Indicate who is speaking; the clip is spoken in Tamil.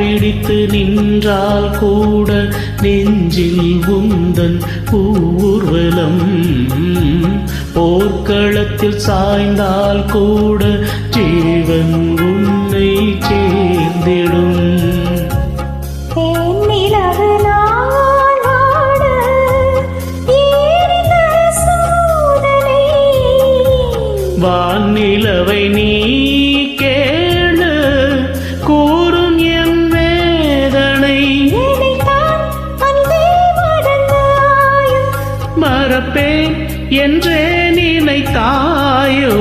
Speaker 1: பிடித்து நின்றால் கூட நெஞ்சில் உந்தன் ஊர்வலம். போர்க்களத்தில் சாய்ந்தால் கூட ஜீவன் உன்னை சேர்ந்திடும். வானிலவை நீ கேளு, கூறும் என் வேதனை. மறப்பேன் என்றே நினைத்தாயோ?